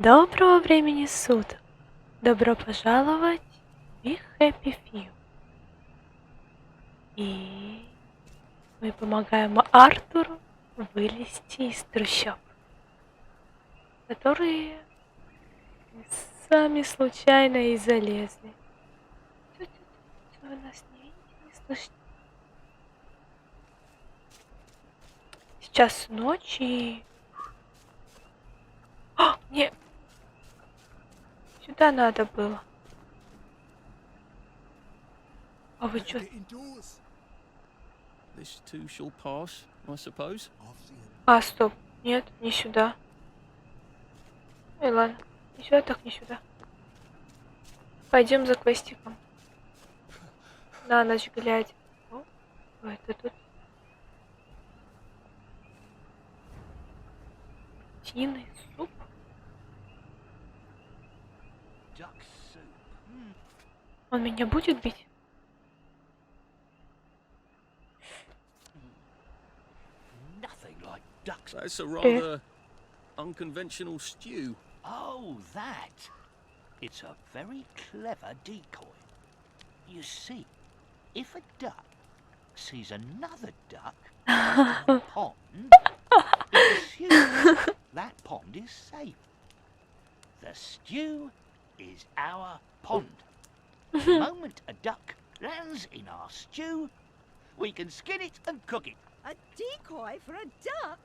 Доброго времени суток! Добро пожаловать в Happy Few. И мы помогаем Артуру вылезти из трущоб, которые сами случайно и залезли. Вы нас не видите, не слышите? Сейчас ночь и... О, нет! Сюда надо было. А вы чё? А, стоп. Нет, не сюда. Ой, ладно. Не сюда, так не сюда. Пойдем за квестиком. На ночь глядя. О, это тут. Птиный суп. Он меня будет бить? That's a rather unconventional stew. Oh, that. It's a very clever decoy. You see, if a duck sees another duck in a pond, it assumes that pond is safe. The stew is our pond. The moment a duck lands in our stew, we can skin it and cook it. A decoy for a duck?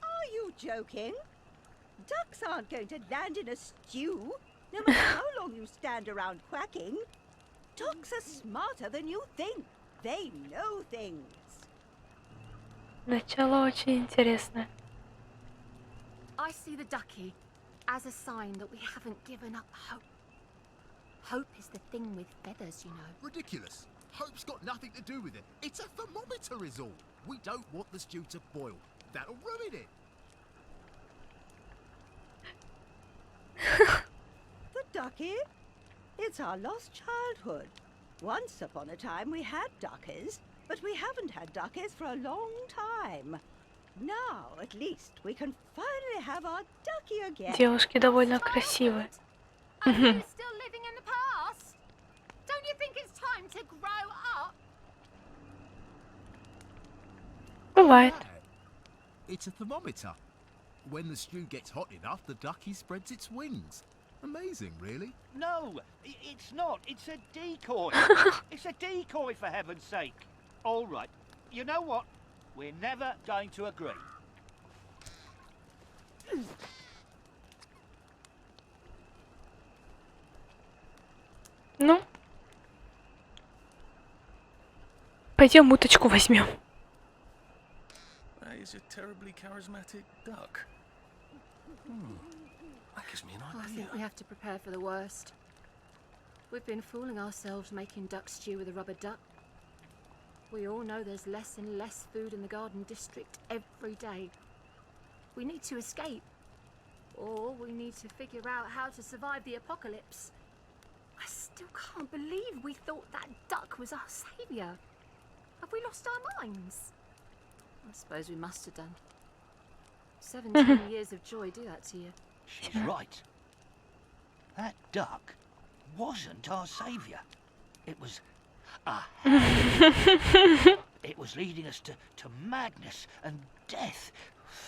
Are you joking? Ducks aren't going to land in a stew, no matter how long you stand around quacking. Ducks are smarter than you think. They know things. Начало очень интересное. I see the ducky as a sign that we haven't given up hope. Hope is the thing with feathers, you know. Ridiculous. Hope's got nothing to do with it. It's a thermometer is all. We don't want the stew to boil. That'll ruin it. The ducky? It's our lost childhood. Once upon a time we had duckies, but we haven't had duckies for a long time. Now, at least, we can finally have our ducky again. Девушки довольно красивые. Are you still living in the past? Don't you think it's time to grow up? Бывает. It's a thermometer. When the stew gets hot enough, the ducky spreads its wings. Amazing, really. No, it's not. It's a decoy. It's a decoy, for heaven's sake. All right. You know what? We're never going to agree. Ну, пойдем уточку возьмем. That is a terribly charismatic duck. That gives me an I idea. think we have to prepare for the worst. We've been fooling ourselves making duck stew with a rubber duck. We all know there's less and less food in the garden district every day. We need to escape. Or we need to figure out how to survive the apocalypse. I still can't believe we thought that duck was our saviour. Have we lost our minds? I suppose we must have done. 17 years of joy do that to you. She's right. That duck wasn't our saviour. It was a hound. It was leading us to madness and death.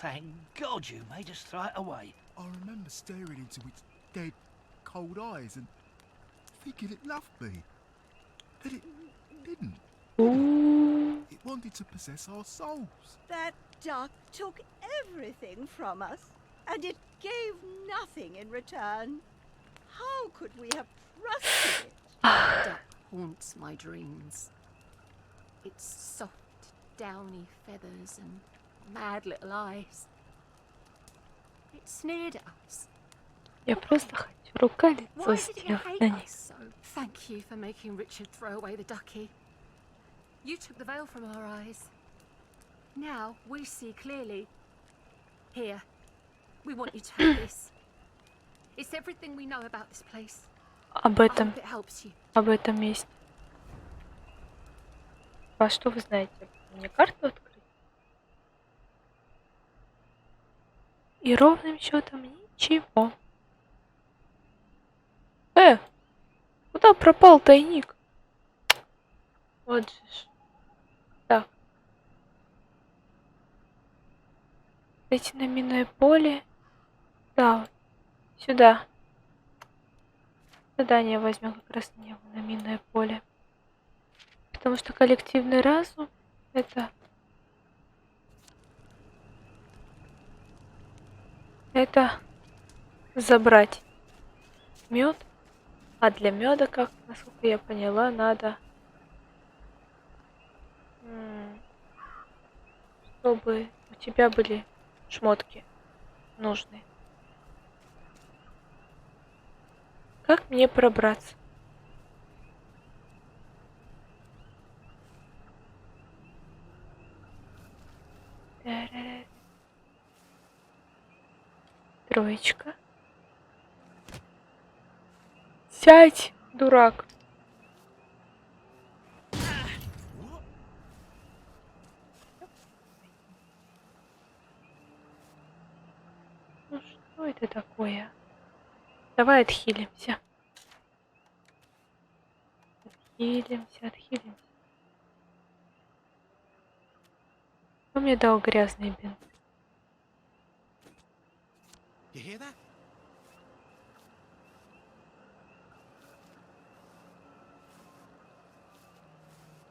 Thank God you made us throw it away. I remember staring into its dead, cold eyes and thinking it loved me. But it didn't. It wanted to possess our souls. That duck took everything from us, and it gave nothing in return. How could we have trusted it? Duck haunts my dreams. Its soft, downy feathers and mad little eyes. It sneered at us. Я просто хочу рука-лицо Why did it сделать hate на ней. us so? Thank you for making Richard throw away the ducky. You took the veil from our eyes. Now we see clearly. Here, we want you to have this. It's everything we know about this place. Об I этом, hope it helps you. об этом месте. А что вы знаете? Мне карту открыть? И ровным счетом ничего. Куда пропал тайник? Вот же ж. Так. Эти на минное поле. Да, вот. Сюда. Задание возьмем как раз на него, на минное поле. Потому что коллективный разум это забрать мед. А для меда, как, насколько я поняла, надо, чтобы у тебя были шмотки нужные. Как мне пробраться? Та-ра-ра. Троечка. Сядь, дурак. Ну что это такое? Давай отхилимся. Отхилимся. Кто мне дал грязный бинт? You hear that?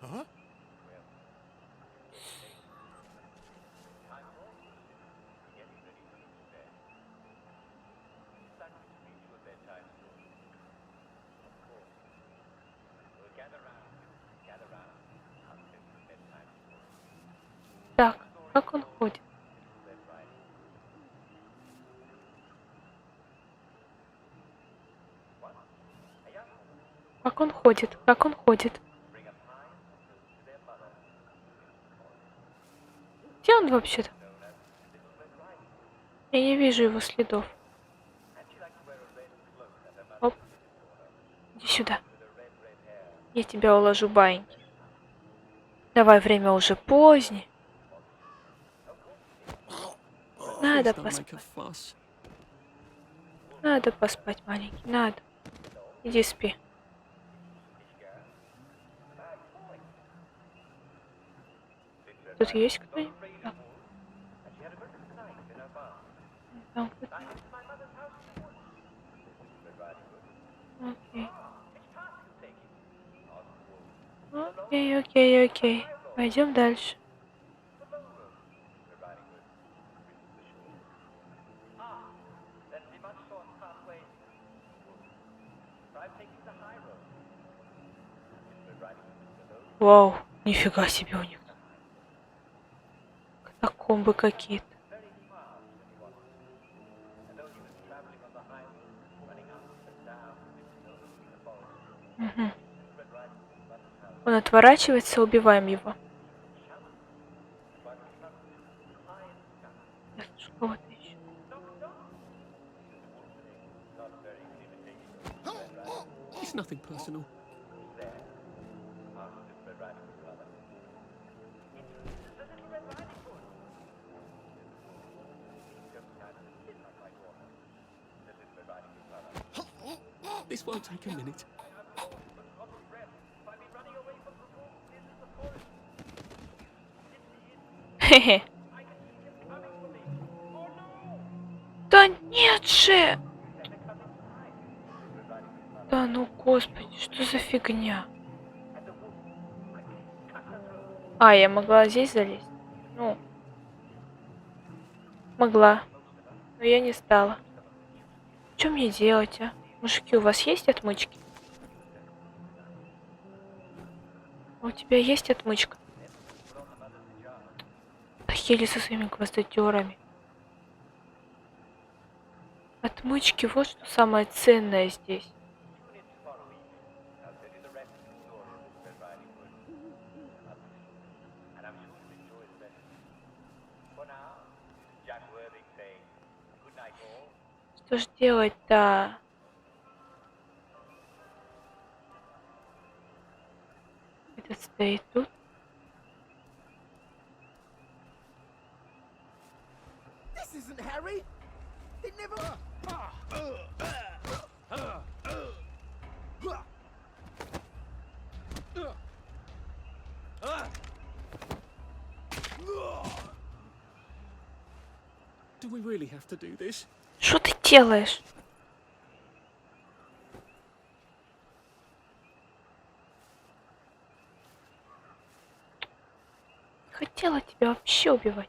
Huh? Так, как он ходит? Как он ходит? Как он ходит? Где он вообще-то? Я не вижу его следов. Оп. Иди сюда. Я тебя уложу, баиньки. Давай, время уже позднее. Надо Please don't make a поспать. fuss. Надо поспать, маленький, надо. Иди спи. Тут есть кто-нибудь? Так. Там кто-то. Окей. Пойдем дальше. Вау, нифига себе у них. Катакомбы какие-то. Угу. Он отворачивается, убиваем его. Я слышу кого-то еще. It's nothing personal. This won't take a minute. Хе-хе. Да нет же! Да ну господи, что за фигня? А, я могла здесь залезть? Ну, могла. Но я не стала. Что мне делать, а? Мужики, у вас есть отмычки? У тебя есть отмычка? Охели со своими гвоздодерами. Отмычки, вот что самое ценное здесь. Что ж делать-то? Этот стоит тут. This isn't Harry. It never. really have to do this? Что ты делаешь? Не хотела тебя вообще убивать.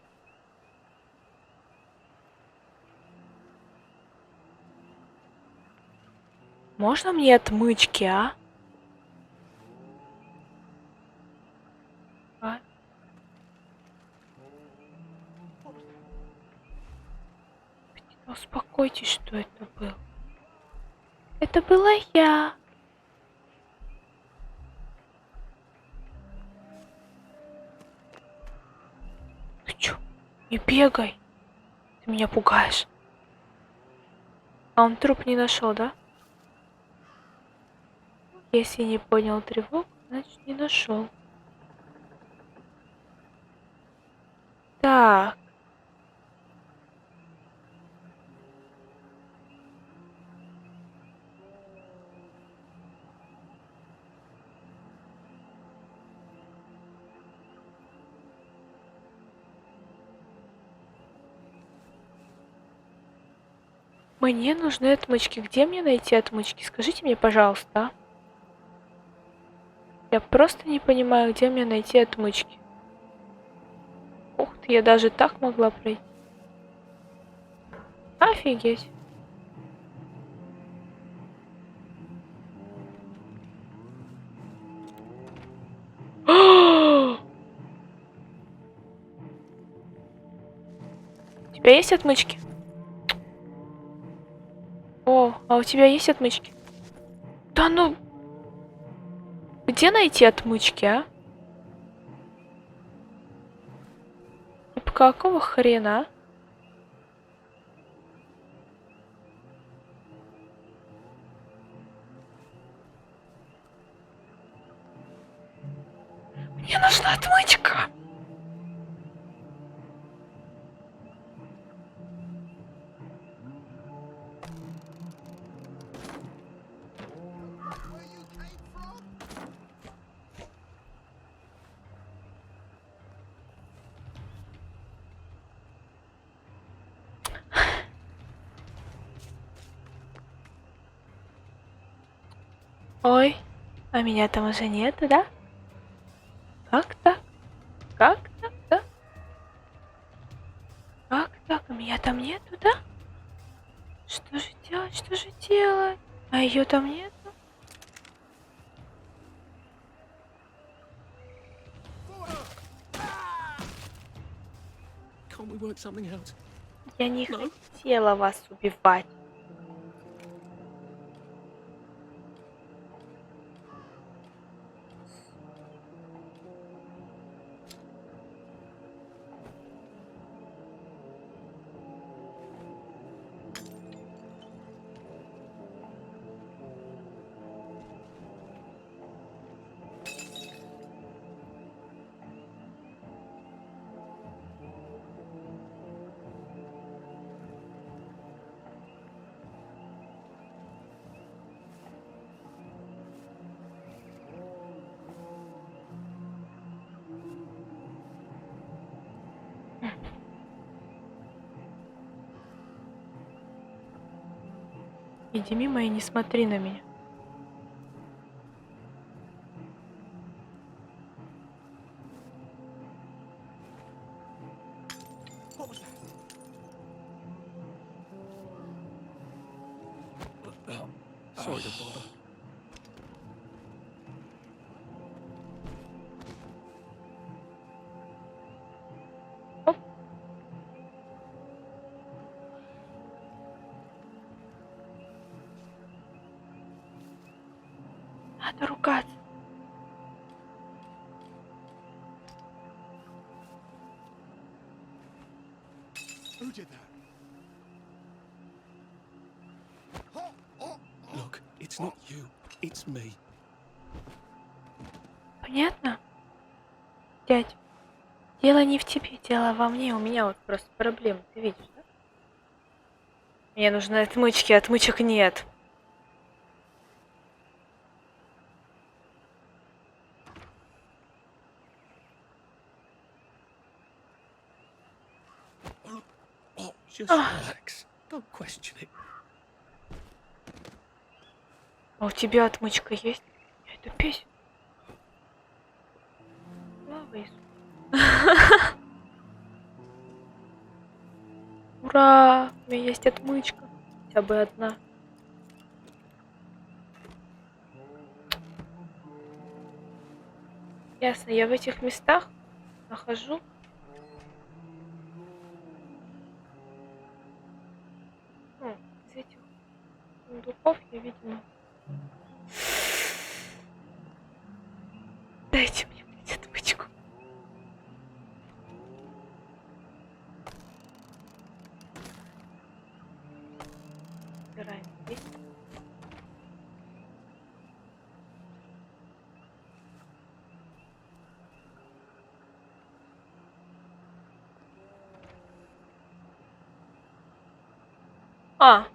Можно мне отмычки, а? А? Успокойтесь, что это было. Это была я. Ты чё? Не бегай. Ты меня пугаешь. А он труп не нашел, да? Если не понял тревогу, значит не нашел. Так. Мне нужны отмычки. Где мне найти отмычки? Скажите мне, пожалуйста. А? Я просто не понимаю, где мне найти отмычки. Ух ты, я даже так могла пройти. Офигеть. У тебя есть отмычки? О, а у тебя есть отмычки? Да ну... Где найти отмычки, а? Типа какого хрена? Мне нужна отмычка. Ой, а меня там уже нету, да? Как так? Как так, да? Как так? А меня там нету, да? Что же делать? Что же делать? А ее там нету? Can't we work something out? Я не No? хотела вас убивать. Иди мимо и не смотри на меня. What was that? Sorry to bother. Оп. Надо ругаться. Who did that? Look, it's not you. It's me. Понятно? Дядь, дело не в тебе, дело во мне. У меня вот просто проблема, ты видишь, да? Мне нужны отмычки, отмычек нет. Just relax. Don't question it. А у тебя отмычка есть? Я эту песню. Слава Иисусу. Ура! У меня есть отмычка. Хотя бы одна. Ясно, я в этих местах нахожу. Ну, из этих сундуков я, видимо. Дайте мне, блядь, отмычку. Убираем здесь. А.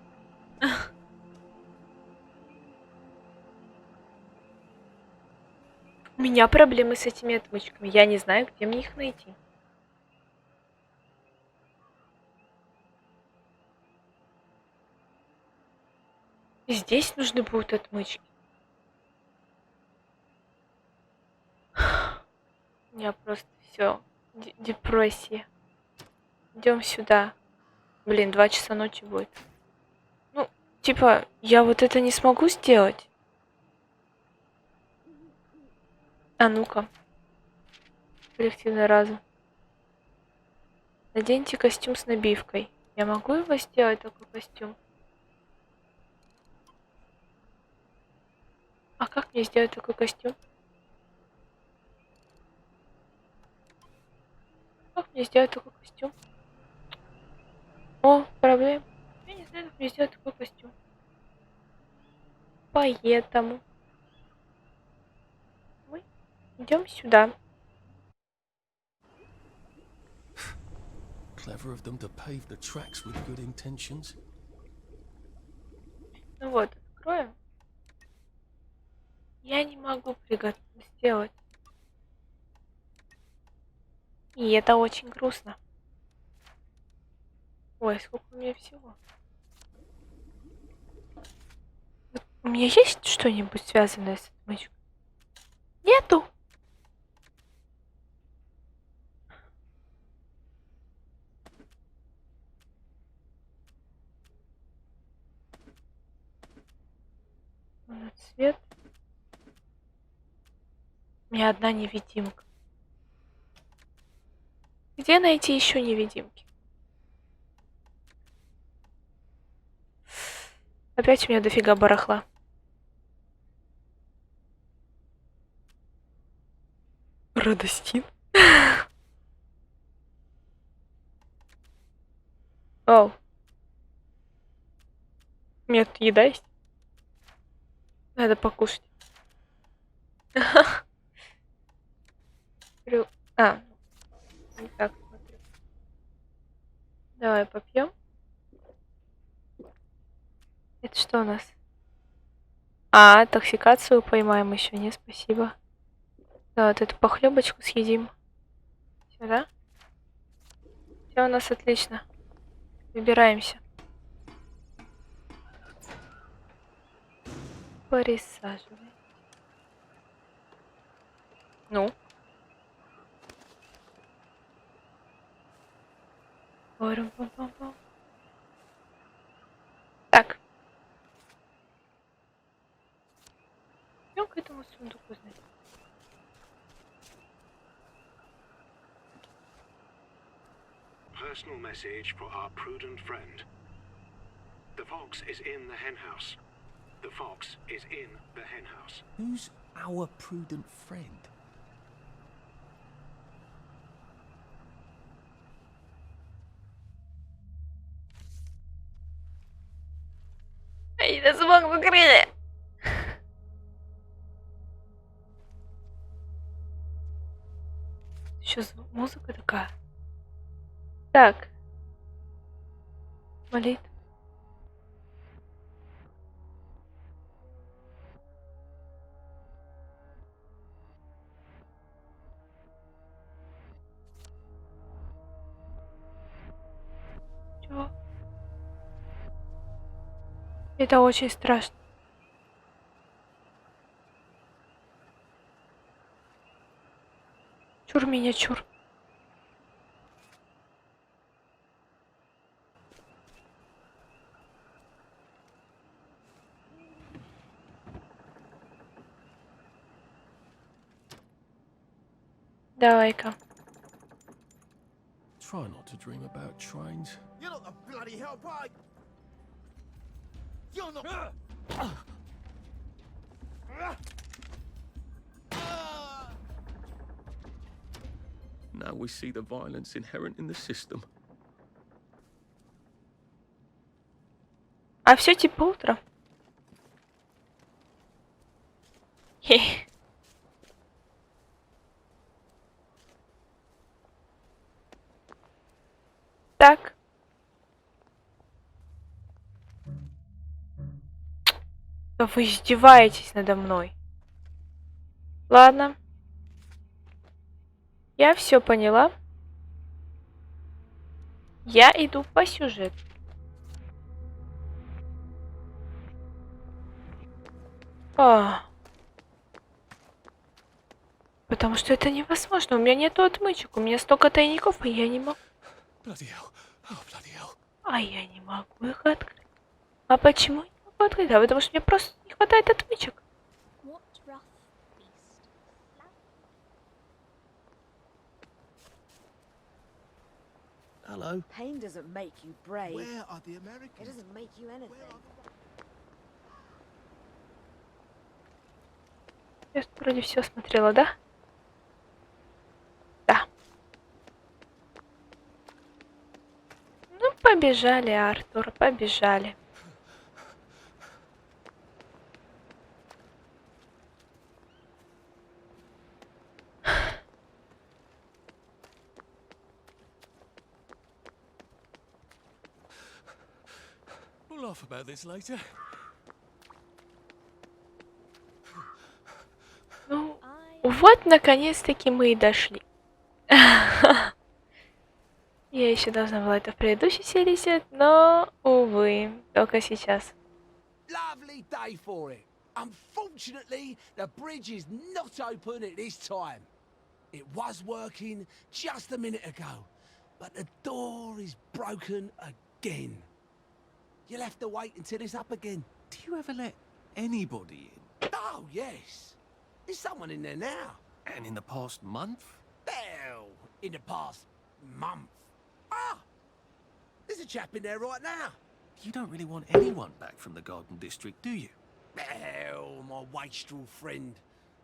У меня проблемы с этими отмычками. Я не знаю, где мне их найти. И здесь нужны будут отмычки. У меня просто все. Депрессия. Идем сюда. Блин, 2 часа ночи будет. Ну, типа, я вот это не смогу сделать. А ну-ка. Коллективный разум. Наденьте костюм с набивкой. Я могу его сделать, такой костюм? А как мне сделать такой костюм? Как мне сделать такой костюм? О, проблем. Я не знаю, как мне сделать такой костюм. Поэтому мы идем сюда. Clever of them to pave the tracks with good intentions. Ну вот, откроем. Я не могу сделать. И это очень грустно. Ой, сколько у меня всего. Вот у меня есть что-нибудь связанное с отмычкой? Нету. Цвет. У меня одна невидимка. Где найти еще невидимки? Опять у меня дофига барахла. Радостин. Оу. У меня тут еда есть. Надо покушать. А, не так смотрю. Давай попьем. Это что у нас? А, токсикацию поймаем еще, не, спасибо. Да, вот эту похлебочку съедим. Все, да? Все у нас отлично. Выбираемся. Присаживай. Ну? Парам-пам-пам-пам. Так. Идем к этому сундуку, значит. Personal message for our prudent friend. The fox is in the henhouse. The fox is in the henhouse. Who's our prudent friend? Они нас смог закрыли. Еще музыка такая. Так. Молит. Чего? Это очень страшно. Чур меня, чур. Давай-ка. Try not to dream about trains. You're not the bloody help, I... You're not... Now we see the violence inherent in the system. А все типа утро. Хе. Так. Да вы издеваетесь надо мной. Ладно. Я все поняла. Я иду по сюжету. Потому что это невозможно. У меня нету отмычек. У меня столько тайников, и я не могу. Bloody hell. Oh, bloody hell. А я не могу их открыть. А почему я не могу открыть? А потому что мне просто не хватает отмычек. What rough beast? Hello. Pain doesn't make you brave. Where are the It Americans? doesn't make you anything. Я вроде все смотрела, да? Да. Ну, побежали, Артур, побежали. We'll laugh about this later. Ну, вот, наконец-таки мы и дошли. Я еще должна была это в предыдущей серии сделать, но, увы, только сейчас. Lovely day for it. Unfortunately, the bridge is not open at this time. It was working just a minute ago, but the door is broken again. You'll have to wait until it's up again. Do you ever let anybody in? Oh, yes. There's someone in there now. And in the past month? Well, in the past month. Ah! There's a chap in there right now. You don't really want anyone back from the Garden District, do you? Well, my wastrel friend.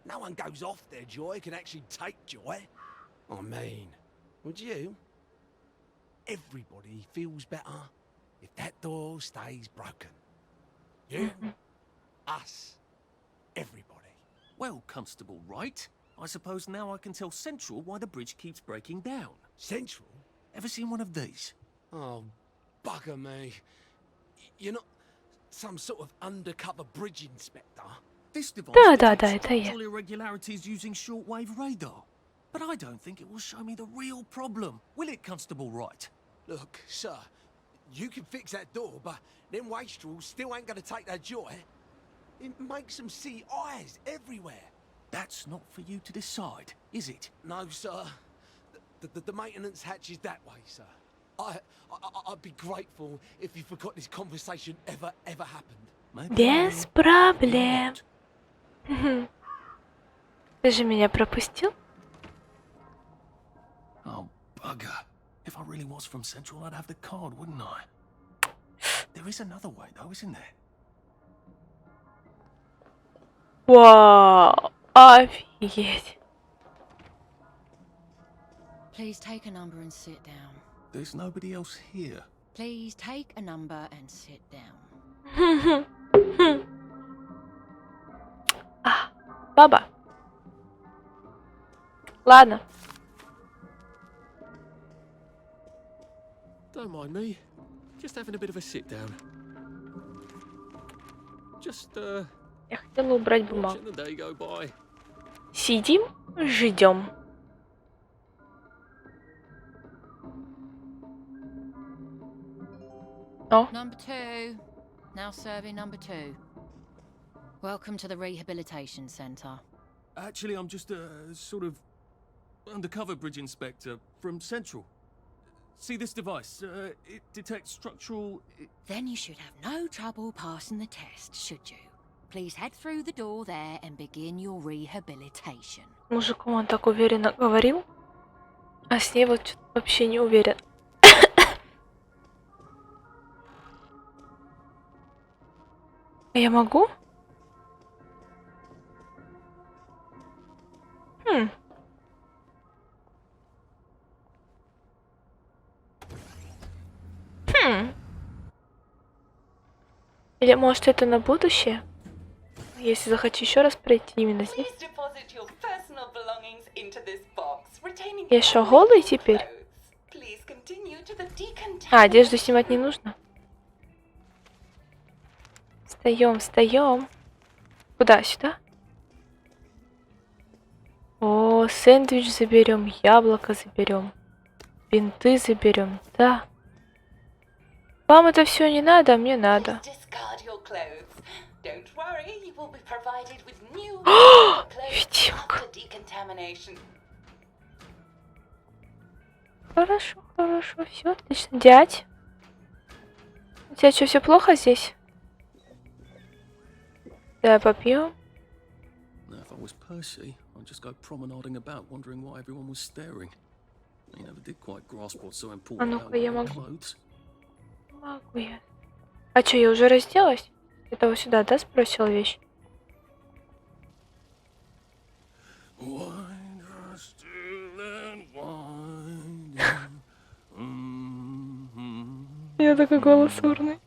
No one goes off their joy can actually take joy. I mean, would you? Everybody feels better if that door stays broken. You, us, everybody. Well, Constable Wright, I suppose now I can tell Central why the bridge keeps breaking down. Central? Ever seen one of these? Oh, bugger me. You're not some sort of undercover bridge inspector? This device Да, detects это я. structural irregularities using shortwave radar. But I don't think it will show me the real problem. Will it, Constable Wright? Look, sir, you can fix that door, but them wastrels still ain't gonna take their joy. It makes them see eyes everywhere. That's not for you to decide, is it? No, sir. The maintenance hatch is that way, sir. I'd be grateful if you forgot this conversation ever happened. Maybe Без проблем. Ты же меня пропустил? Oh, bugger. If I really was from Central, I'd have the card, wouldn't I? There is another way, though, isn't there? Вау, офигеть. Please take a number and sit down. There's nobody else here. Please take a number and sit down. Баба. Ладно. Don't mind me. Just having a bit of a sit down. Just, Я хотела убрать бумагу. watching the day go by. Сидим, ждем. О, Number 2. Now serving number 2. Welcome to the rehabilitation centre. Actually, I'm just a sort of undercover bridge inspector from Central. See this device? It detects structural... Then you should have no trouble passing the test, should you? Please head through the door there and begin your rehabilitation. Мужиком он так уверенно говорил, а с ней вот что-то вообще не уверен. Я могу? Или может это на будущее? Если захочу еще раз пройти именно здесь. Я что, голый теперь? А, одежду снимать не нужно? Встаем, встаем. Куда? Сюда? О, сэндвич заберем, яблоко заберем, бинты заберем, да. Вам это все не надо, а мне надо. Видимка. Хорошо, хорошо, все отлично. Дядь? У тебя что, все плохо здесь? Давай попьем. Now, if I was Percy, I'd just go promenading about, wondering why everyone was staring. He never did quite grasp what's so important about ну-ка, я wearing могу. clothes. Могу я. А что, я уже разделась? Это вот сюда, да, сбросила вещь? Я такой голос урный.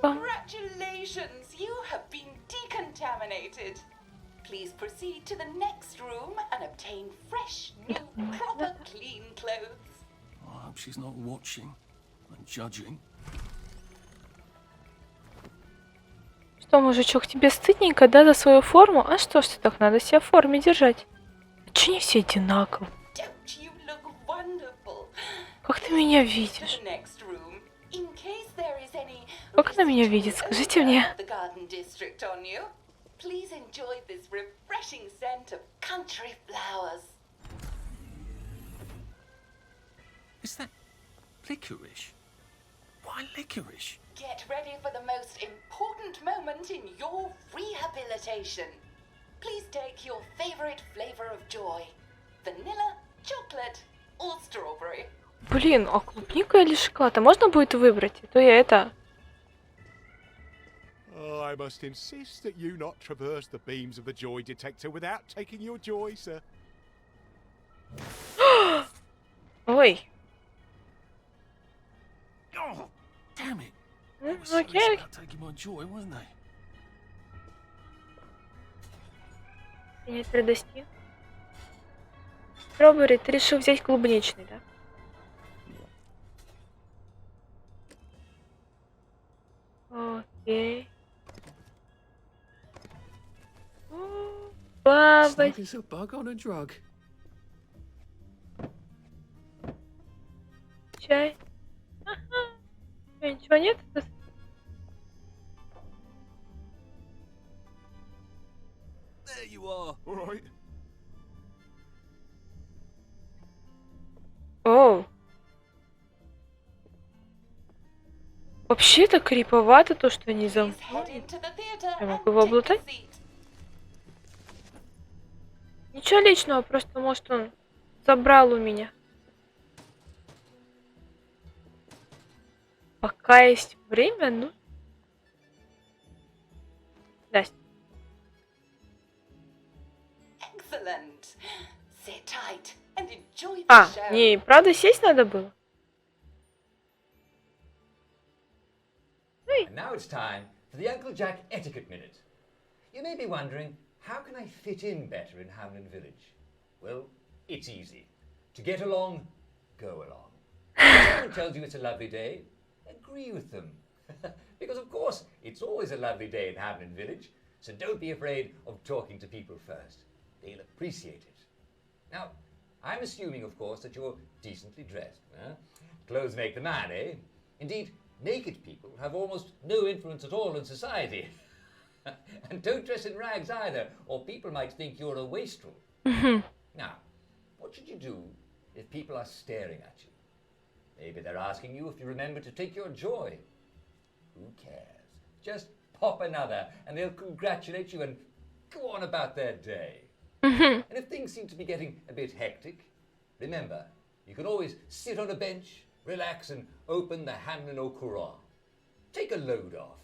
Congratulations, you have been decontaminated. Please proceed to the next room and obtain fresh, new, proper, clean clothes. I hope she's not watching and judging. Что, мужичок, тебе стыдненько, да, за свою форму? А что ж ты так, надо себя в форме держать? А че не все одинаково? Как ты меня видишь? Как она меня видит, скажите мне. Please enjoy this refreshing scent of country flowers. Is that licorice? Why licorice? Get ready for the most important moment in your rehabilitation. Please take your favorite flavor of joy. Vanilla, chocolate, or strawberry. Блин, а клубника или шоколад? А можно будет выбрать? А то я это... I must insist that you not traverse the beams of the joy detector without taking your joy, sir. Ой. Oh, damn it! Ну, They were окей. serious about taking my joy, weren't they? Принять радости. Стробери, ты решил взять клубничный, да? Окей. О, баба. Snug as a bug on a drug. Чай. Ага. Ничего нет? There you are. All right. Оу. Вообще-то криповато то, что они замкнули. Я могу его облутать? Ничего личного, просто может он забрал у меня. Пока есть время, ну... Здрасте. А, мне правда сесть надо было? And now it's time for the Uncle Jack Etiquette Minute. You may be wondering, how can I fit in better in Hamlin Village? Well, it's easy. To get along, go along. someone tells you it's a lovely day, agree with them. Because of course, it's always a lovely day in Hamlin Village, so don't be afraid of talking to people first. They'll appreciate it. Now, I'm assuming, of course, that you're decently dressed. Clothes make the man, eh? Indeed, naked people have almost no influence at all in society. And don't dress in rags either, or people might think you're a wastrel. Now, what should you do if people are staring at you? Maybe they're asking you if you remember to take your joy. Who cares? Just pop another, and they'll congratulate you and go on about their day. And if things seem to be getting a bit hectic, remember, you can always sit on a bench, relax, and open the Hamlin au Courant. Take a load off.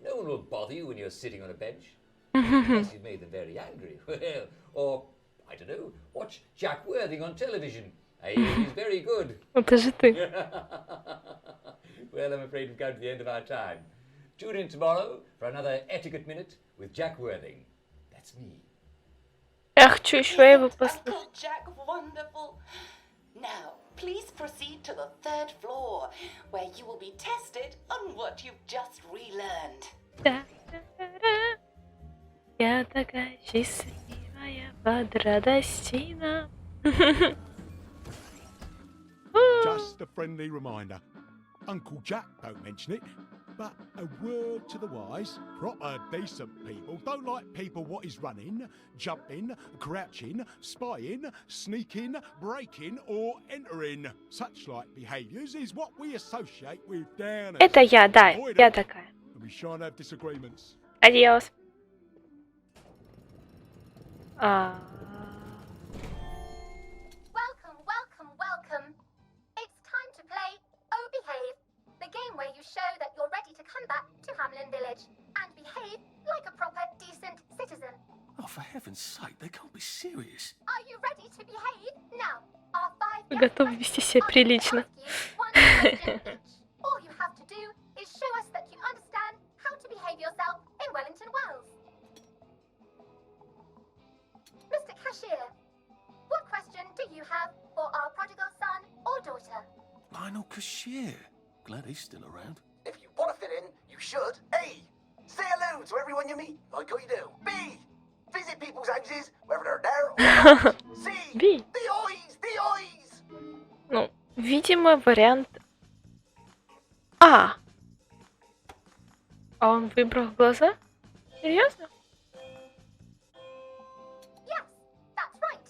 No one will bother you when you're sitting on a bench. Unless you've made them very angry. Well, or, I don't know, watch Jack Worthing on television. I hear he's very good. Это же ты. Well, I'm afraid we've come to the end of our time. Tune in tomorrow for another Etiquette Minute with Jack Worthing. That's me. Я хочу еще его Isn't послушать. Uncle Jack wonderful? Now, please proceed to the 3rd floor, where you will be tested on what you've just relearned. Я такая счастливая под радостина. Just a friendly reminder. Uncle Jack don't mention it, but a word to the wise, proper decent people don't like people what is running, jumping, crouching, spying, sneaking, breaking or entering. Such like behaviours is what we associate with down. Это я, да, я такая. We shan't have disagreements. Адиос. Welcome, welcome, welcome. It's time to play Oh Behave, the game where you show that you're ready to come back to Hamlin Village and behave like a proper, decent citizen. Oh, for heaven's sake, they can't be serious. Are you ready to behave? Now, our 5 Вы готовы вести себя прилично. All you have to do is show us that you understand how to behave yourself in Wellington Wells. Mr. Cashier, what question do you have for our prodigal son or daughter? Lionel Cashier. Glad he's still around. If you want to fit in, you should. A. Say hello to everyone you meet, like how you do. B. Visit people's houses, whether they're there or not. C. B. The eyes, the eyes. Ну, видимо, вариант А. А он выбрал глаза? Серьезно? Yes, that's right.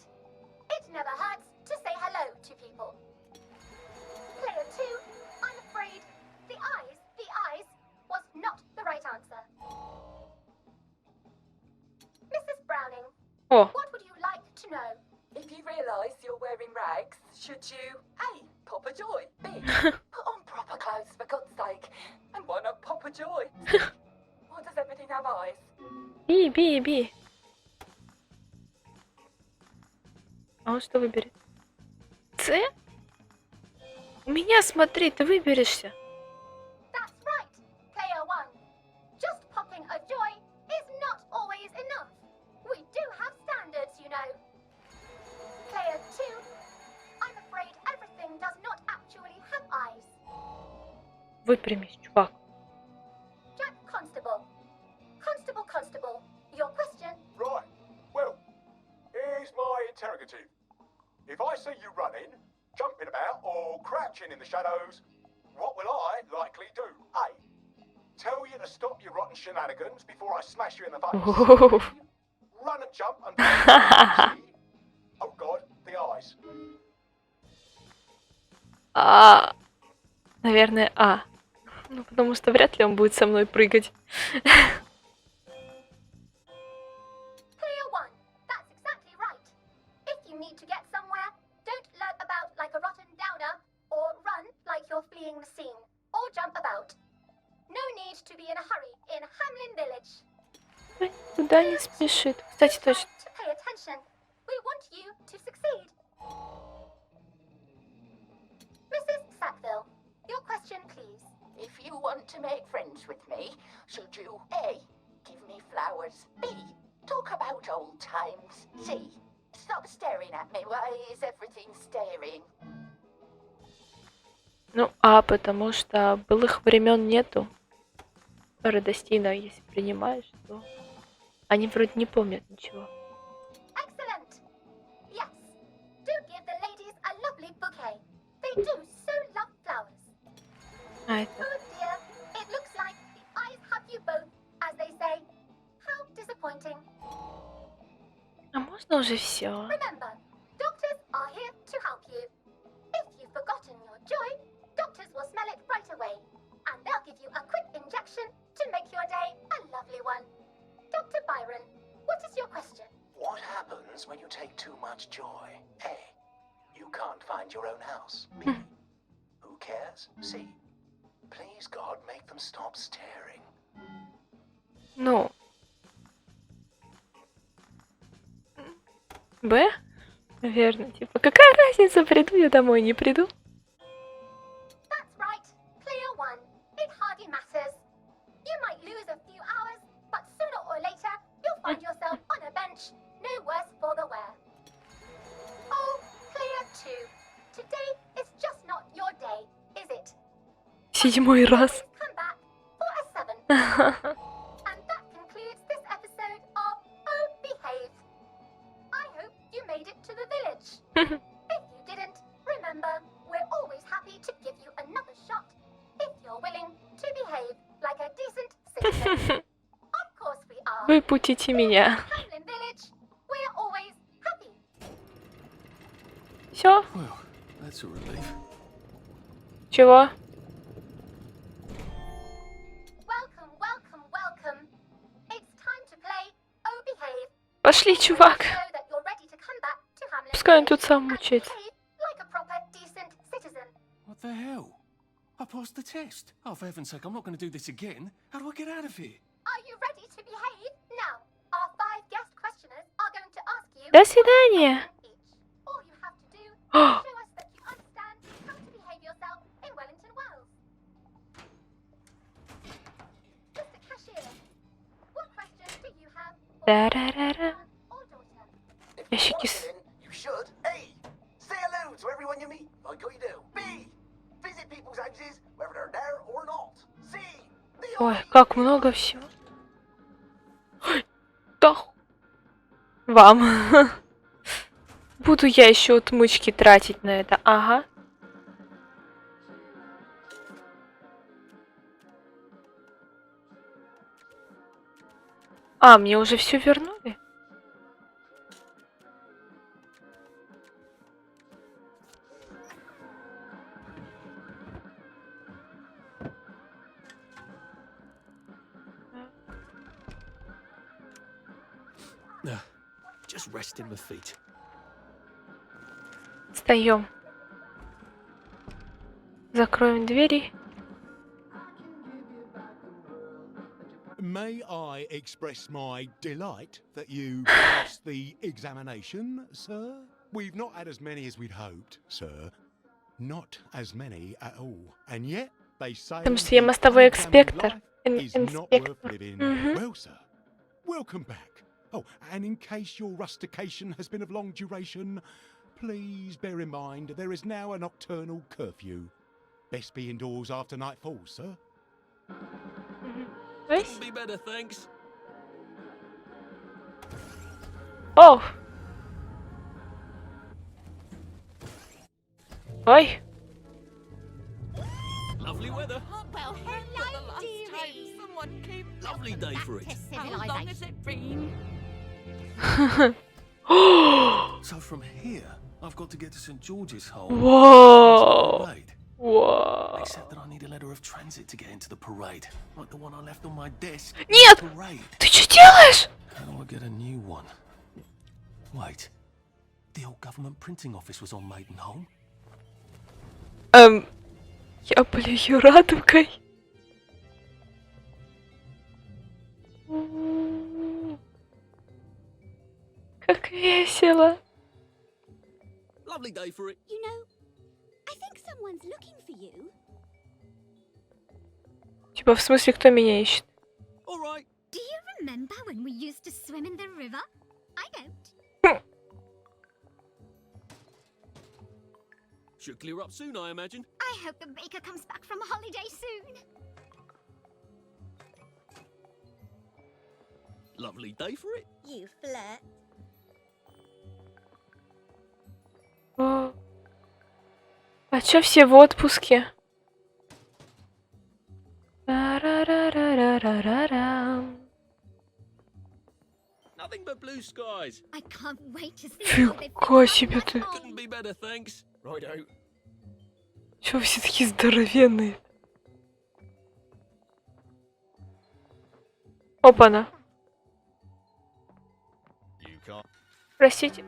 It never hurts to say hello to people. Player 2, I'm afraid the eyes was not the right answer. Mrs. Browning, О, what would you like to know? If you realise you're wearing rags, should you A. Pop a joy? B. Put on proper clothes for God's sake? And why not pop a joy? C. Why does everything have eyes? Би. А он что выберет? С? У меня, смотри, ты выберешься. That's right, Player 1. Just popping a joy is not always enough. We do have standards, you know. Player 2, I'm afraid everything does not actually have eyes. Выпрямись, чувак. Jack Constable. Constable, your question? Right. Well, here's my interrogative. If I see you running, jumping about, or crouching in the shadows, what will I likely do? A. Tell you to stop your rotten shenanigans before I smash you in the face. Run and jump and C. Oh God, the eyes. Наверное, А. Ну, потому что вряд ли он будет со мной прыгать. Player 1, that's exactly right. If you need to get somewhere, don't lurk about like a rotten downer, or run like you're fleeing the scene, or jump about. No need to be in a hurry in Hamlin Village. Куда не спешит. Кстати, точно. To pay attention. We want you to succeed. Mrs. Sackville, your question, please. If you want to make friends with me, should you A. Give me flowers? B. Talk about old times? C. Stop staring at me. Why is everything staring? Ну, потому что былых времен нету. Радостина, если принимаешь, то они вроде не помнят ничего. Excellent. Yes. Do give the ladies a lovely bouquet. They do so love flowers. Это. Oh dear. It looks like the eyes have you both, as they say. How disappointing. А можно уже все? Remember, doctors are here to help you. If you've forgotten your joy, doctors will smell it right away. And they'll give you a quick injection to make your day a lovely one. Dr. Byron, what is your question? What happens when you take too much joy? A. You can't find your own house. B. Who cares? C. Please, God, make them stop staring. Ну. Б? Наверное, типа, какая разница, приду я домой, не приду? That's right. Clear one. It hardly matters. You might lose a few hours, but sooner or later, you'll find yourself on a bench, no worse for the wear. Oh, clear two. Today is just not your day, is it? 7-й раз. Come back for a 7. And that concludes this episode of Oh Behave. I hope you made it to the village. If you didn't, remember, we're always happy to give you another shot if you're willing to behave like a decent citizen. Of course we are. Выпутите меня. Hamlin Village, we're always happy. Все? Well, that's a relief. Чего? Welcome, welcome, welcome. It's time to play Oh Behave. Пошли, чувак. So that you're ready to come back to Hamlin Пускай он Village тут сам and мучается. behave like a proper decent citizen. What the hell? I passed the test. Oh, for heaven's sake, I'm not going to do this again. How do I get out of here? Are you ready to behave? Now, our 5 guest questioners are going to ask you До свидания. each. All you have to do is show us that you understand how to behave yourself in Wellington Wells. Mr. Cashier, what questions do you have for Та-ра-ра-ра. son or daughter? If you Ящики want с... in, you should. A. Say hello to everyone you meet, like you do. B. Visit people's houses, whether they're there or not. C. The Ой, как много всего. Да. Вам. Буду я еще отмычки тратить на это. Ага. А, мне уже все вернули? Just resting my feet. Встаем. Закроем двери. May I express my delight that you passed the examination, sir? We've not had as many as we'd hoped, sir. Not as many at all. And yet, they say Потому что я мостовой инспектор. is not worth Инспектор. living. Мгм. Well, sir, welcome back. Oh, and in case your rustication has been of long duration, please bear in mind there is now a nocturnal curfew. Best be indoors after nightfall, sir. Ось. Be better, thanks. О! Ой. Lovely weather. Well, hello, dearie. Someone came Lovely day for it. How long has it been? So from here, I've got to get to St. George's Hall. Whoa. Parade. Whoa. Except that I need a letter of transit to get into the parade, like the one I left on my desk. in Нет! the Parade. Ты что делаешь? How do I get a new one? Wait, the old government printing office was on Maidenholm. Я плюю радугой. Как весело. Lovely day for it. You know, I think someone's looking for you. Типа, в смысле, кто меня ищет? All right. Do you remember when we used to swim in the river? I don't. Should clear up soon, I imagine. I hope the baker comes back from holiday soon. Lovely day for it. You flirt. О. А чё все в отпуске? Ра-ра-ра-ра-ра-ра-рам. Nothing but blue skies. I can't wait to see how they Фига себе ты. Couldn't be better, thanks. Righto. Чё все такие здоровенные? Опа-на. You can't. Простите.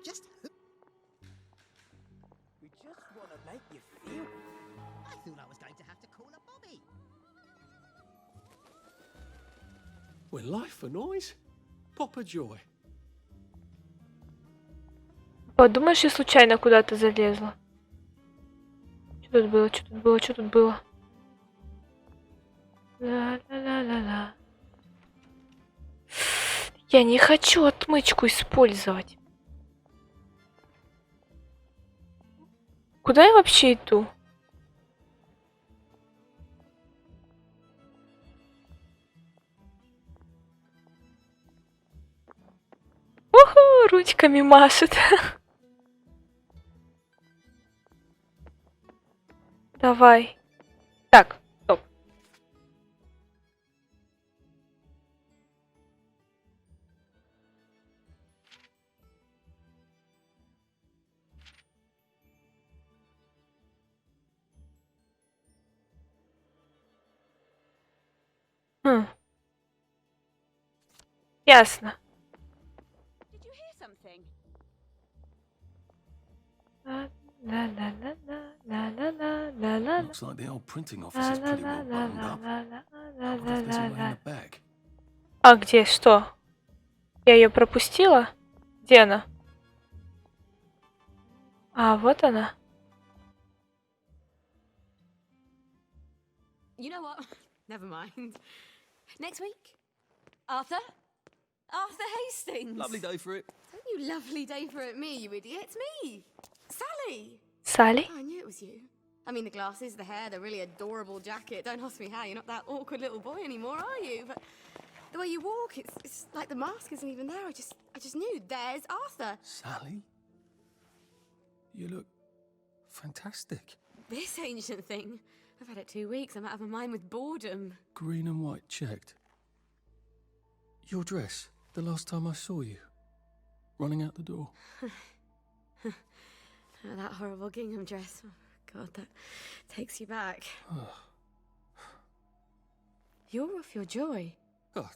Just. We just want to make you feel. I thought I was going to have to call a Bobby. When life for noise, Papa Joy. Подумаешь, я случайно куда-то залезла. Что тут было? Что тут было? Что тут было? Ла-ла-ла-ла-ла. Я не хочу отмычку использовать. Куда я вообще иду? Уху, ручками машет. Давай. Так, стоп. Ясно. Did you hear something? Ла-ла-ла-ла-ла-ла-ла-ла-ла. Looks like the old printing office is pretty well buttoned up. I wonder if there's a way in the bag. А где? Что? Я ее пропустила? Где она? А, вот она. You know what? Never mind. Next week? Arthur? Arthur Hastings! Lovely day for it. Don't you lovely day for it, me, you idiot. It's me! Sally! Sally? Oh, I knew it was you. I mean, the glasses, the hair, the really adorable jacket. Don't ask me how. You're not that awkward little boy anymore, are you? But the way you walk, it's like the mask isn't even there. I just knew. There's Arthur. Sally? You look fantastic. This ancient thing. I've had it 2 weeks. I'm out of my mind with boredom. Green and white checked. Your dress, the last time I saw you. Running out the door. That horrible gingham dress. Oh, God, that takes you back. You're off your joy. Oh,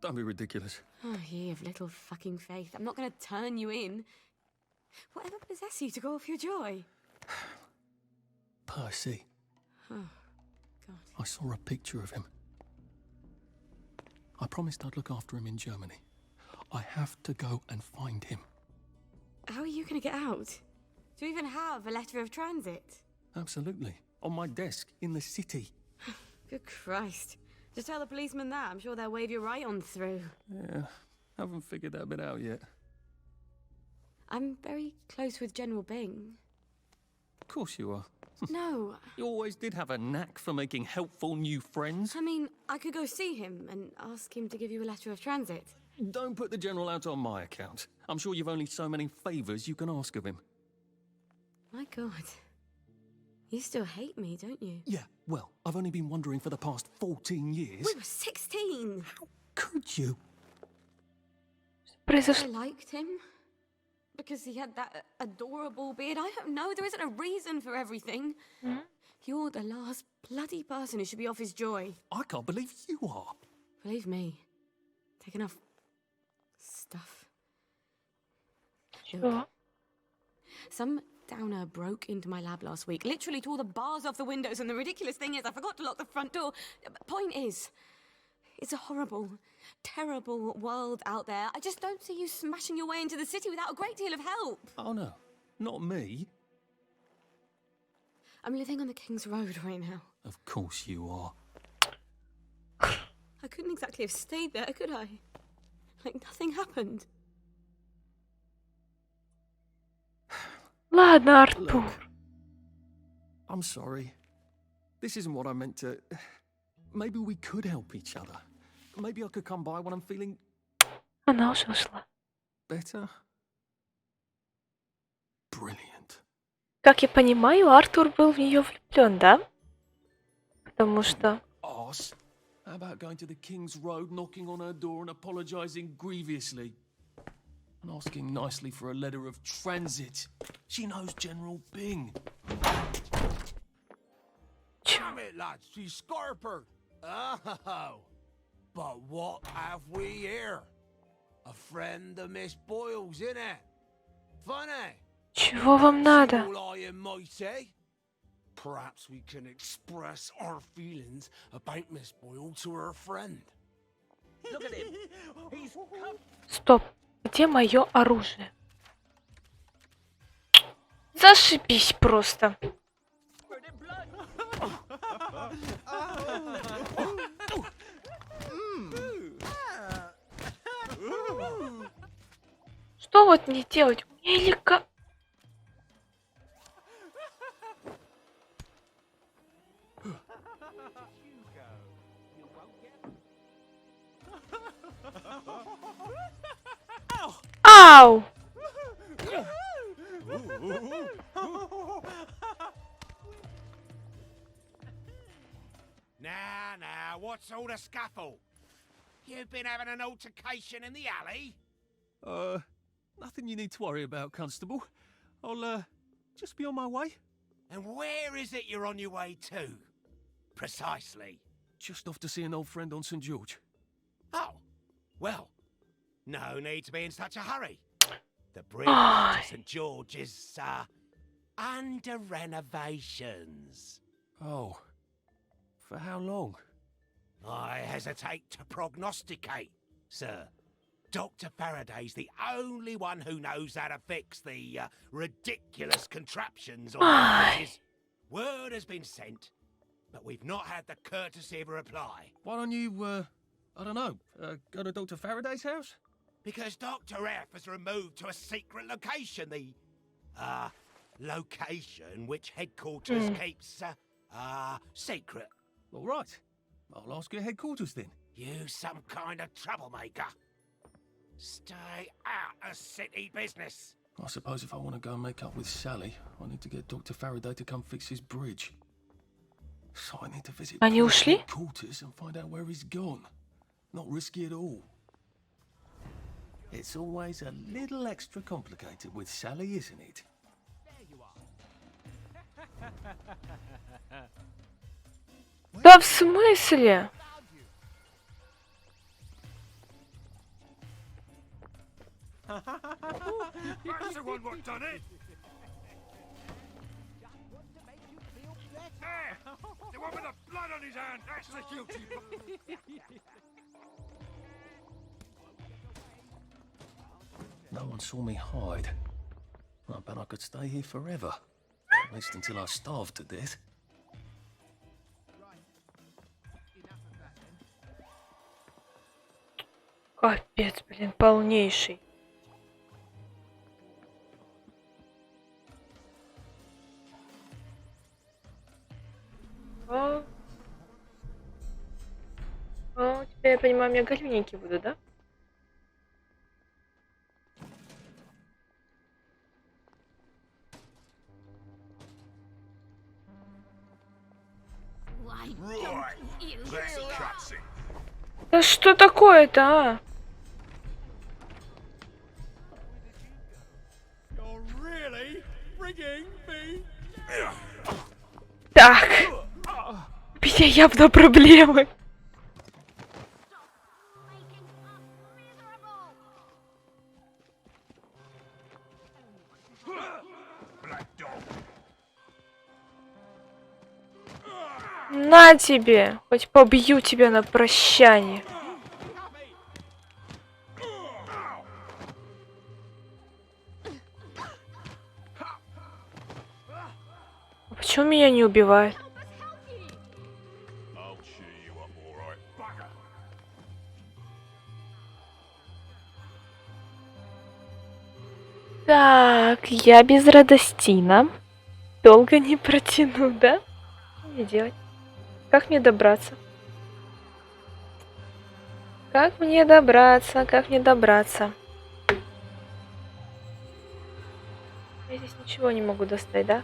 don't be ridiculous. Oh, ye of little fucking faith. I'm not going to turn you in. Whatever possessed you to go off your joy? Percy. Oh, God. I saw a picture of him. I promised I'd look after him in Germany. I have to go and find him. How are you going to get out? Do you even have a letter of transit? Absolutely. On my desk in the city. Good Christ. Just tell the policeman that. I'm sure they'll wave you right on through. Yeah, haven't figured that bit out yet. I'm very close with General Bing. Of course you are. No. You always did have a knack for making helpful new friends. I mean, I could go see him and ask him to give you a letter of transit. Don't put the General out on my account. I'm sure you've only so many favours you can ask of him. My God. You still hate me, don't you? Yeah, well, I've only been wondering for the past 14 years. We were 16. How could you? I liked him. Because he had that adorable beard. I don't know. There isn't a reason for everything. Mm-hmm. You're the last bloody person who should be off his joy. I can't believe you are. Believe me. Take enough stuff. Sure. Some downer broke into my lab last week. Literally tore the bars off the windows, and the ridiculous thing is I forgot to lock the front door. Point is, it's a horrible, terrible world out there. I just don't see you smashing your way into the city without a great deal of help. Oh no, not me. I'm living on the King's Road right now. Of course you are. I couldn't exactly have stayed there, could I? Like nothing happened. Ладно, Артур. Look, I'm sorry. This isn't what I meant to... Maybe we could help each other. Maybe I could come by when I'm feeling Она уже ушла. better. Brilliant. Как я понимаю, Артур был в нее влюблен, да? Потому что... Arse. How about going to the King's Road, knocking on her door and apologising grievously? And asking nicely for a letter of transit. She knows General Bing. Damn it, lads, she's Scarper. Oh, but what have we here? A friend of Miss Boyle's, innit? Funny. Чего вам надо? All high and mighty. Perhaps we can express our feelings about Miss Boyle to her friend. Look at him. He's Стоп. Где мое оружие? Зашибись просто. Что вот мне делать? У меня элика... Ау! Now, what's all the scuffle? You've been having an altercation in the alley? Nothing you need to worry about, Constable. I'll, just be on my way. And where is it you're on your way to? Precisely. Just off to see an old friend on St. George. Oh, well, no need to be in such a hurry. The bridge to St. George is, under renovations. Oh. For how long? I hesitate to prognosticate, sir. Dr. Faraday's the only one who knows how to fix the ridiculous contraptions on the bridges. Word has been sent, but we've not had the courtesy of a reply. Why don't you, I don't know, go to Dr. Faraday's house? Because Dr. F has removed to a secret location, the, location which headquarters keeps, secret. All right. I'll ask your headquarters then. You some kind of troublemaker. Stay out of city business. I suppose if I want to go and make up with Sally, I need to get Dr. Faraday to come fix his bridge. So I need to visit Они ушли? headquarters and find out where he's gone. Not risky at all. It's always a little extra complicated with Sally, isn't it? Да в смысле? That's the one what done it. There, the one with the blood on his hand. That's the guilty. No one saw me hide. I bet I could stay here forever. At least until I starved to death. Капец, блин, полнейший. Теперь я понимаю, у меня галюники будут, да? Right. That's a cutscene. Да что такое-то, а? You're really bringing me. Так. У меня явно проблемы. Black dog. На тебе. Хоть побью тебя на прощание. А почему меня не убивает? I'll cheer you up, all right, bugger. Так, я без радостина. Долго не протяну, да? Что мне делать? Как мне добраться? Как мне добраться? Как мне добраться? Я здесь ничего не могу достать, да?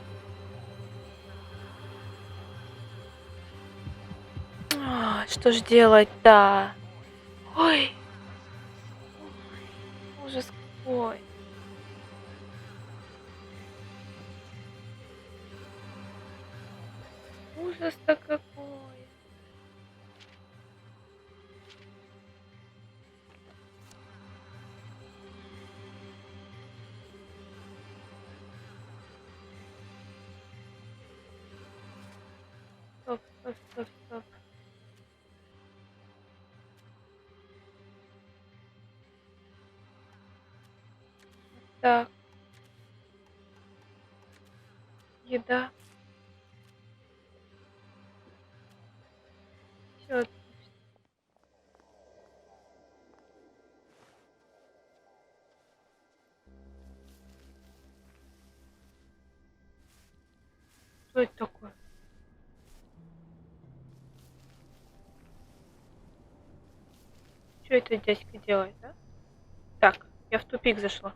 Что ж делать-то? Ой. Ужас какой. Ужас-то какой. Стоп, стоп, стоп, стоп. Так. Еда. Всё. Что это такое? Что это дядька делает, да? Так, я в тупик зашла.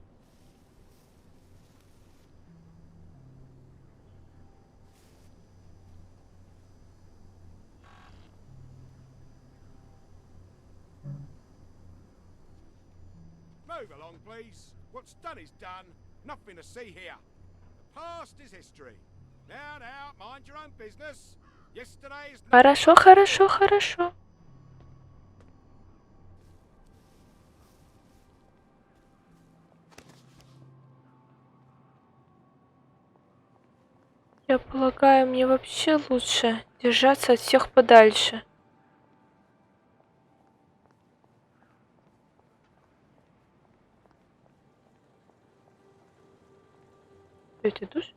Move along, please. What's done is done. Nothing to see here. The past is history. Now, mind your own business. Yesterday is... Хорошо, хорошо, хорошо. Я полагаю, мне вообще лучше держаться от всех подальше. Что это, душ?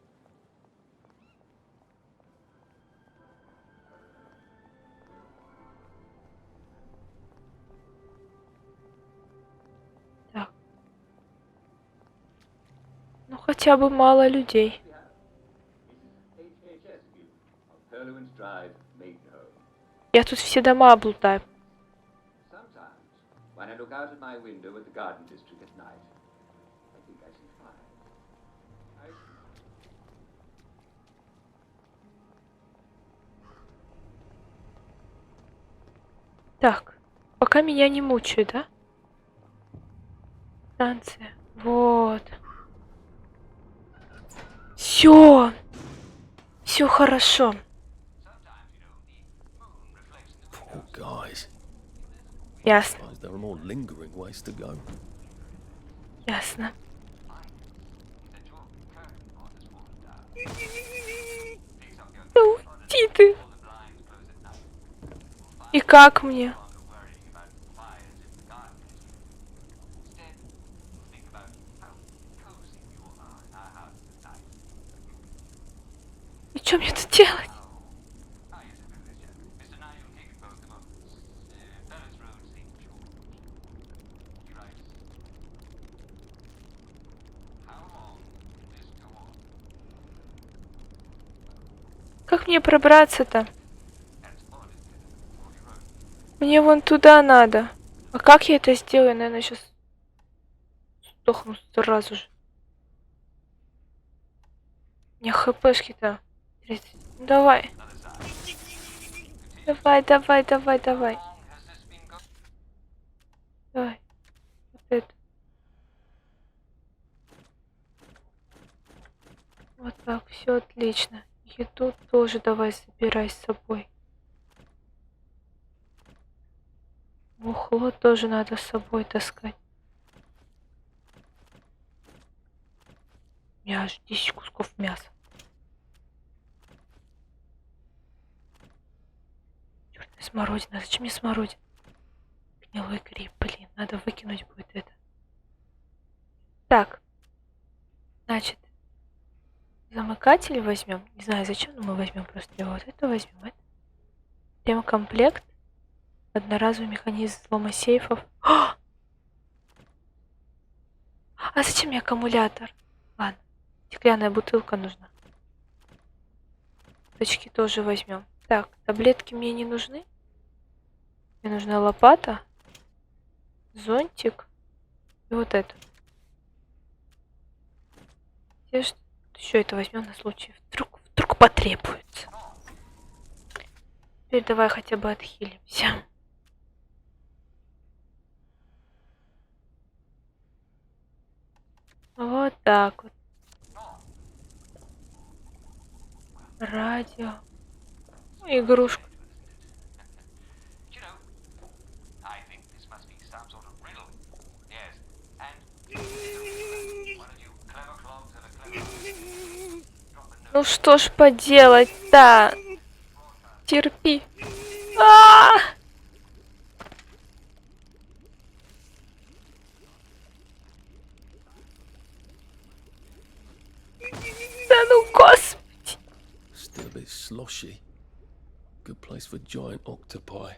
Так. Ну хотя бы мало людей. Я тут все дома облутаю. When I look out of my window at the garden district at night, I think I see fire. Так, пока меня не мучают, да? Станция. Вот. Все. Все хорошо. Poor guys. Ясно. Suppose there are more lingering ways to go. Ясно. Да уйди ты. И как мне? И что мне тут делать? Как мне пробраться-то? Мне вон туда надо. А как я это сделаю? Наверное, сейчас сдохну сразу же. У меня хпшки-то 30. Ну, давай. Давай, давай, давай, давай. Давай. Вот это. Вот так, все отлично. Еду тоже давай забирай с собой. Бухло тоже надо с собой таскать. У меня аж 10 кусков мяса. Чёртная смородина. Зачем мне смородина? Гнилой гриб. Блин, надо выкинуть будет это. Так. Значит. Замыкатель возьмем. Не знаю зачем, но мы возьмем просто его. Вот это возьмем. Это. Прямо комплект. Одноразовый механизм взлома сейфов. А А зачем мне аккумулятор? Ладно, стеклянная бутылка нужна. Точки тоже возьмем. Так, таблетки мне не нужны. Мне нужна лопата, зонтик и вот это. Еще это возьмем на случай. Вдруг потребуется. Теперь давай хотя бы отхилимся. Вот так вот. Радио. Игрушка. Ну что ж поделать-то? Терпи. Да ну господи. Still a bit sloshy. Good place for giant octopi.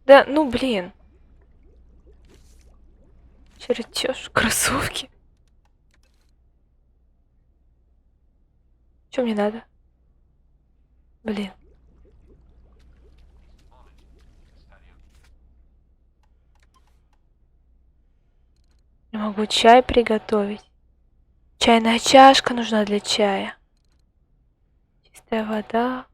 Да, ну блин. Чертеж, кроссовки. Что мне надо? Блин. Я могу чай приготовить. Чайная чашка нужна для чая. Чистая вода.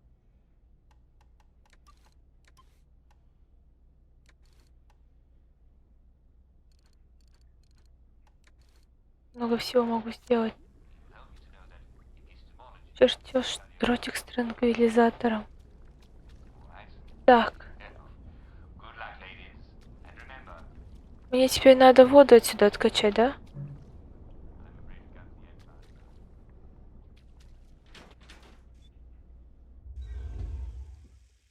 Много всего могу сделать. Чертеж, дротик с транквилизатором. Так. Мне теперь надо воду отсюда откачать, да?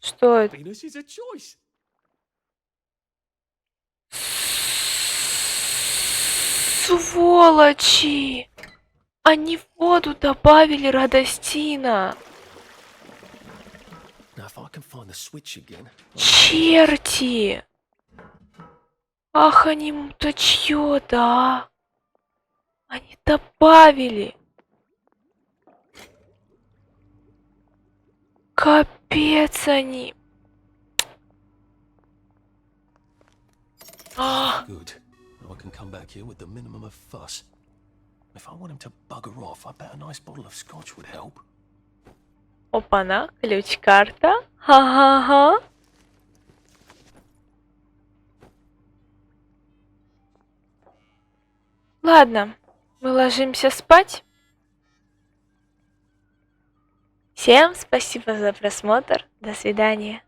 Что это? Venus is a choice. Сволочи! Они в воду добавили радостина. Now, if I can find the switch again. Черти! Ах, они мутачьё-то, а! Они добавили! Капец они! Good. Now I can come back here with the minimum of fuss. If I want him to bugger off, I bet a nice bottle of scotch would help. Опа-на, ключ-карта. Ха-ха-ха. Ладно, мы ложимся спать. Всем спасибо за просмотр. До свидания.